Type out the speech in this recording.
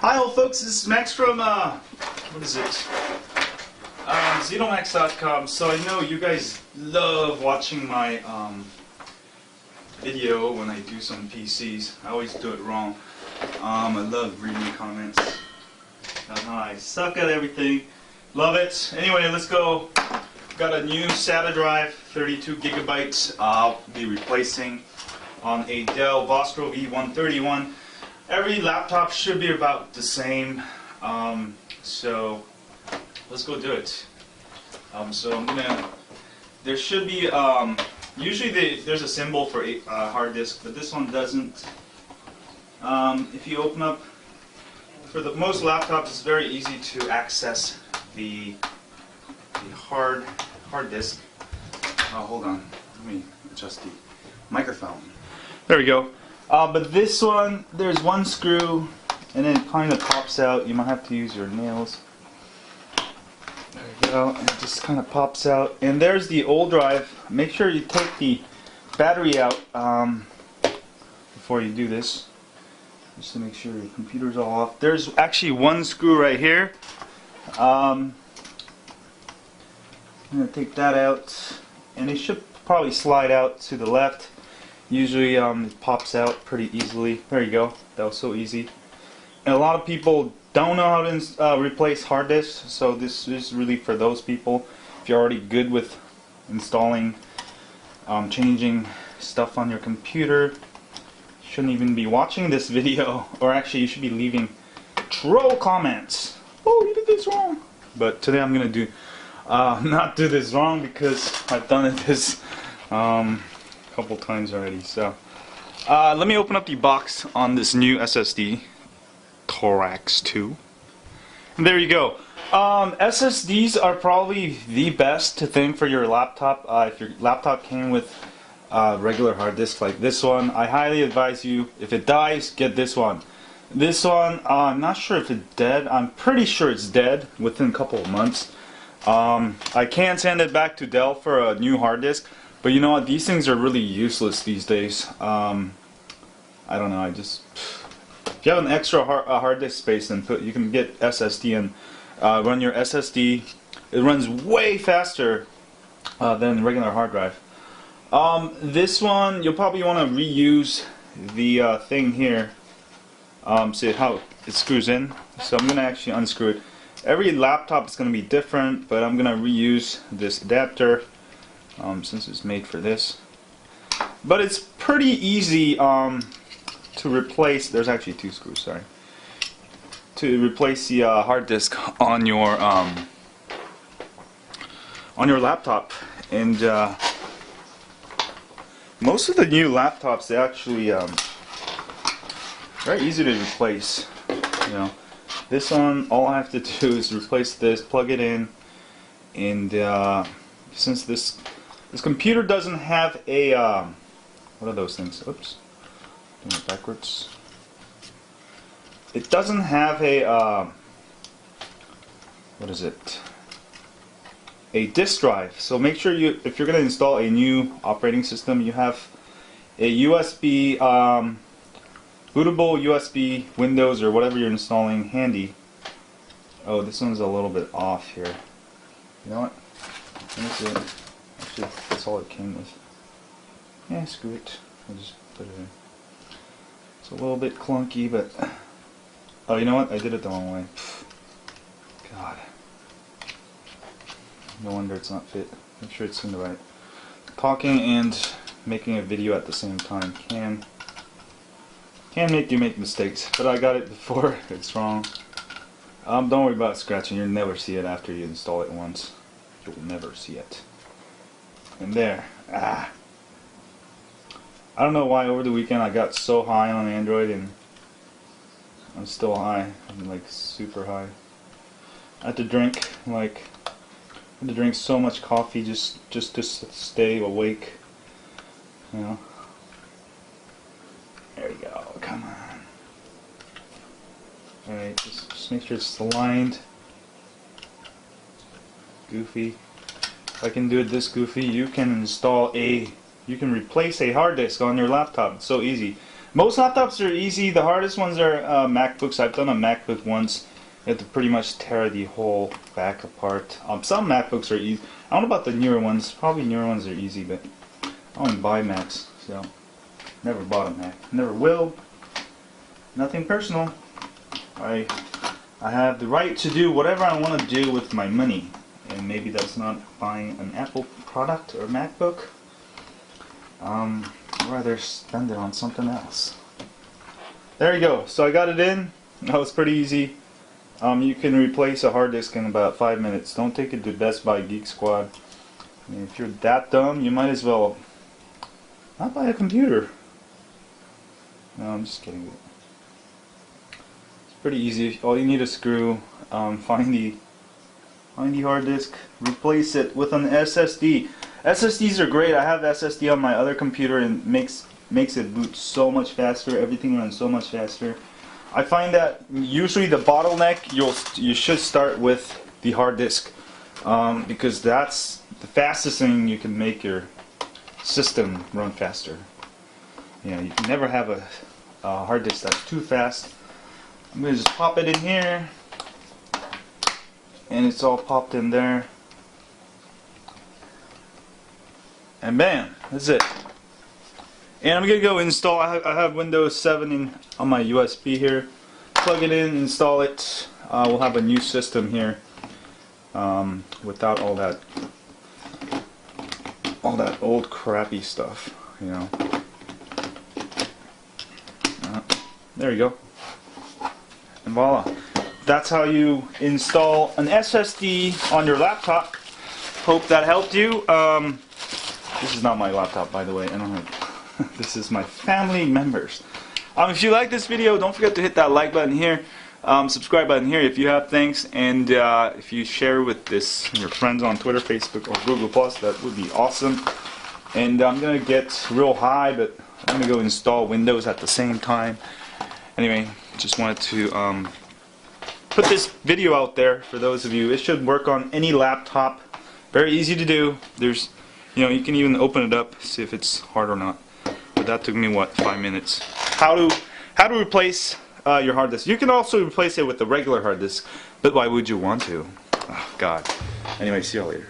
Hi all folks, this is Max from, what is it? Xenomax.com. So I know you guys love watching my video when I do some PCs. I always do it wrong. I love reading comments. I suck at everything. Love it. Anyway, let's go. Got a new SATA drive, 32 gigabytes. I'll be replacing on a Dell Vostro V131. Every laptop should be about the same, so let's go do it. So I'm gonna. There should be. Usually there's a symbol for a hard disk, but this one doesn't. If you open up, for the most laptops, it's very easy to access the hard disk. Oh, hold on. Let me adjust the microphone. There we go. But this one, there's one screw, and then it kind of pops out. You might have to use your nails. There you go. And it just kind of pops out. And there's the old drive. Make sure you take the battery out before you do this, just to make sure your computer's all off. There's actually one screw right here. I'm going to take that out, and it should probably slide out to the left. Usually it pops out pretty easily. There you go. That was so easy. And a lot of people don't know how to replace hard disks, so this is really for those people. If you're already good with installing, changing stuff on your computer, you shouldn't even be watching this video. Or actually, you should be leaving troll comments. Oh, you did this wrong. But today I'm gonna do not do this wrong, because I've done it this couple times already. So let me open up the box on this new SSD, Thorax 2. And there you go. SSDs are probably the best thing for your laptop. If your laptop came with regular hard disk like this one, I highly advise you, if it dies, get this one. This one, I'm not sure if it's dead. I'm pretty sure it's dead within a couple of months. I can send it back to Dell for a new hard disk. But you know what? These things are really useless these days. I don't know. If you have an extra hard disk space, then you can get SSD and run your SSD. It runs way faster than regular hard drive. This one, you'll probably want to reuse the thing here. See how it screws in. So I'm gonna actually unscrew it. Every laptop is gonna be different, but I'm gonna reuse this adapter. Since it's made for this, but it's pretty easy to replace. There's actually two screws, sorry, to replace the hard disk on your laptop. And most of the new laptops, they actually very easy to replace. You know, this one, all I have to do is replace this, plug it in, and since this computer doesn't have a, what are those things? Oops, doing it backwards. It doesn't have a, what is it? A disk drive. So make sure if you're going to install a new operating system, you have a USB, bootable USB Windows or whatever you're installing handy. Oh, this one's a little bit off here. You know what? Let me see it. Actually, that's all it came with. Yeah, screw it. I'll just put it in. It's a little bit clunky, but... Oh, you know what? I did it the wrong way. God. No wonder it's not fit. Make sure it's in the right... Talking and making a video at the same time can make you make mistakes, but I got it before it's wrong. Don't worry about scratching. You'll never see it after you install it once. You'll never see it. And there. I don't know why over the weekend I got so high on Android, and I'm still high. I'm like super high. I had to drink so much coffee just to stay awake. You know. There you go. Come on. All right. Just make sure it's aligned. Goofy. If I can do it this goofy, you can replace a hard disk on your laptop. It's so easy. Most laptops are easy. The hardest ones are MacBooks. I've done a MacBook once. You have to pretty much tear the whole back apart. Some MacBooks are easy. I don't know about the newer ones. Probably newer ones are easy, but I don't buy Macs, so never bought a Mac. Never will. Nothing personal. I have the right to do whatever I want to do with my money, and maybe that's not buying an Apple product or MacBook. I'd rather spend it on something else. There you go. So I got it in. That was pretty easy. You can replace a hard disk in about 5 minutes. Don't take it to Best Buy Geek Squad. I mean, if you're that dumb, you might as well not buy a computer. No, I'm just kidding. It's pretty easy. All you need is a screw. Find the hard disk. Replace it with an SSD. SSDs are great. I have SSD on my other computer and makes it boot so much faster. Everything runs so much faster. I find that usually the bottleneck, you should start with the hard disk, because that's the fastest thing you can make your system run faster. You know, you can never have a hard disk that's too fast. I'm going to just pop it in here, and it's all popped in there. And bam, that's it. And I'm going to go install, I have Windows 7 on my USB here. Plug it in, install it. We'll have a new system here without all that old crappy stuff, you know. There you go. And voila. That's how you install an SSD on your laptop. Hope that helped you. This is not my laptop, by the way. I don't have. This is my family members. If you like this video, don't forget to hit that like button here, subscribe button here if you have, thanks, and if you share with your friends on Twitter, Facebook, or Google+, that would be awesome. And I'm gonna get real high, but I'm gonna go install Windows at the same time. Anyway, just wanted to put this video out there for those of you. It should work on any laptop. Very easy to do. There's, you can even open it up, see if it's hard or not. But that took me, what, 5 minutes. How to replace your hard disk. You can also replace it with a regular hard disk, but why would you want to? Oh, God. Anyway, see y'all later.